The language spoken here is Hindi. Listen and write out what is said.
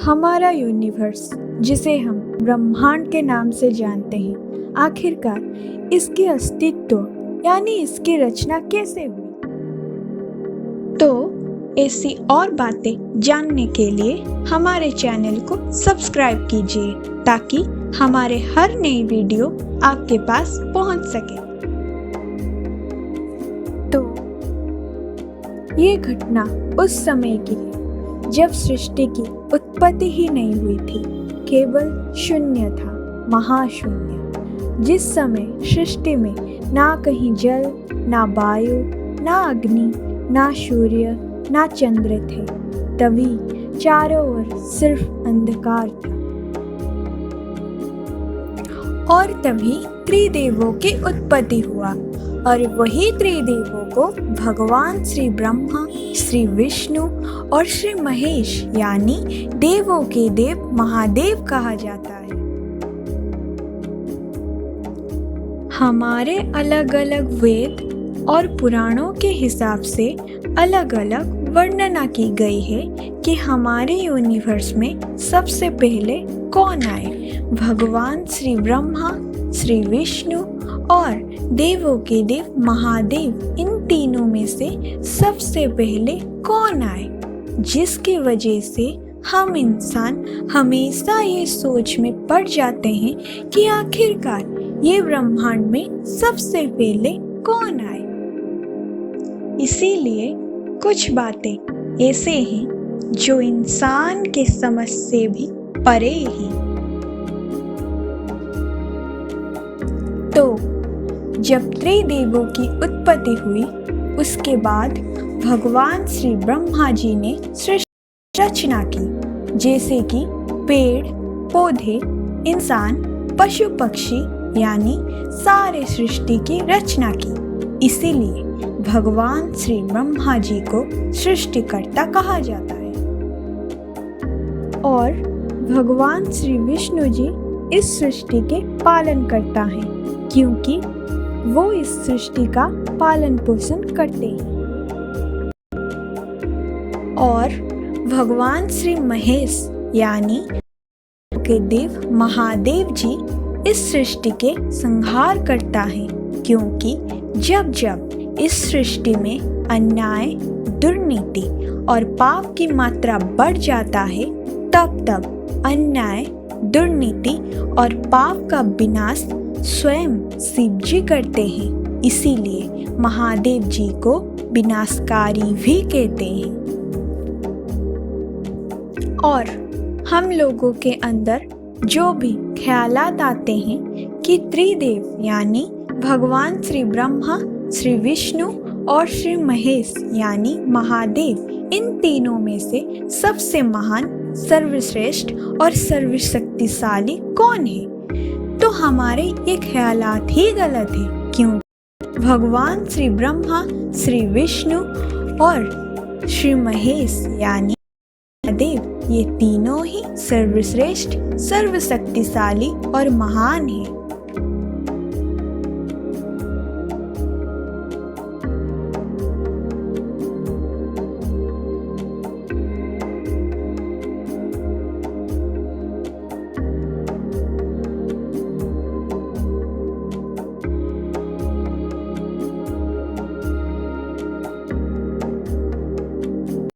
हमारा यूनिवर्स, जिसे हम ब्रह्मांड के नाम से जानते हैं, आखिरकार इसके अस्तित्व यानी इसकी रचना कैसे हुई? तो ऐसी और बातें जानने के लिए हमारे चैनल को सब्सक्राइब कीजिए ताकि हमारे हर नई वीडियो आपके पास पहुंच सके। तो ये घटना उस समय की है जब सृष्टि की उत्पत्ति ही नहीं हुई थी, केवल शून्य था, महाशून्य। जिस समय सृष्टि में ना कहीं जल, ना वायु, ना अग्नि, ना सूर्य, ना चंद्र थे, तभी चारों ओर सिर्फ अंधकार था। और तभी त्रिदेवों की उत्पत्ति हुआ, और वही त्रिदेवों को भगवान श्री ब्रह्मा, श्री विष्णु और श्री महेश यानी देवों के देव महादेव कहा जाता है। हमारे अलग अलग वेद और पुराणों के हिसाब से अलग अलग वर्णना की गई है कि हमारे यूनिवर्स में सबसे पहले कौन आए। भगवान श्री ब्रह्मा, श्री विष्णु और देवों के देव महादेव, इन तीनों में से सबसे पहले कौन आए, जिसकी वजह से हम इंसान हमेशा ये सोच में पड़ जाते हैं कि आखिरकार ये ब्रह्मांड में सबसे पहले कौन आए। इसीलिए कुछ बातें ऐसे हैं जो इंसान के समझ से भी परे हैं। तो जब त्रिदेवों की उत्पत्ति हुई, उसके बाद भगवान श्री ब्रह्मा जी ने सृष्टि रचना की, जैसे कि पेड़ पौधे, इंसान, पशु पक्षी यानी सारे सृष्टि की रचना की। इसीलिए भगवान श्री ब्रह्मा जी को सृष्टिकर्ता कहा जाता है। और भगवान श्री विष्णु जी इस सृष्टि के पालन करता है, क्योंकि वो इस सृष्टि का पालन पोषण करते हैं। और भगवान श्री महेश यानी के देव महादेव जी इस सृष्टि के संहार करता है, क्योंकि जब जब इस सृष्टि में अन्याय, दुर्नीति और पाप की मात्रा बढ़ जाता है, तब तब अन्याय, दुर्नीति और पाप का विनाश स्वयं शिव जी करते हैं। इसीलिए महादेव जी को विनाशकारी भी कहते हैं। और हम लोगों के अंदर जो भी ख्यालात आते हैं कि त्रिदेव यानी भगवान श्री ब्रह्मा, श्री विष्णु और श्री महेश यानी महादेव, इन तीनों में से सबसे महान, सर्वश्रेष्ठ और सर्वशक्तिशाली कौन है, तो हमारे ये ख्यालात ही गलत है। क्यों? भगवान श्री ब्रह्मा, श्री विष्णु और श्री महेश यानी महादेव, ये तीनों ही सर्वश्रेष्ठ, सर्वशक्तिशाली और महान हैं।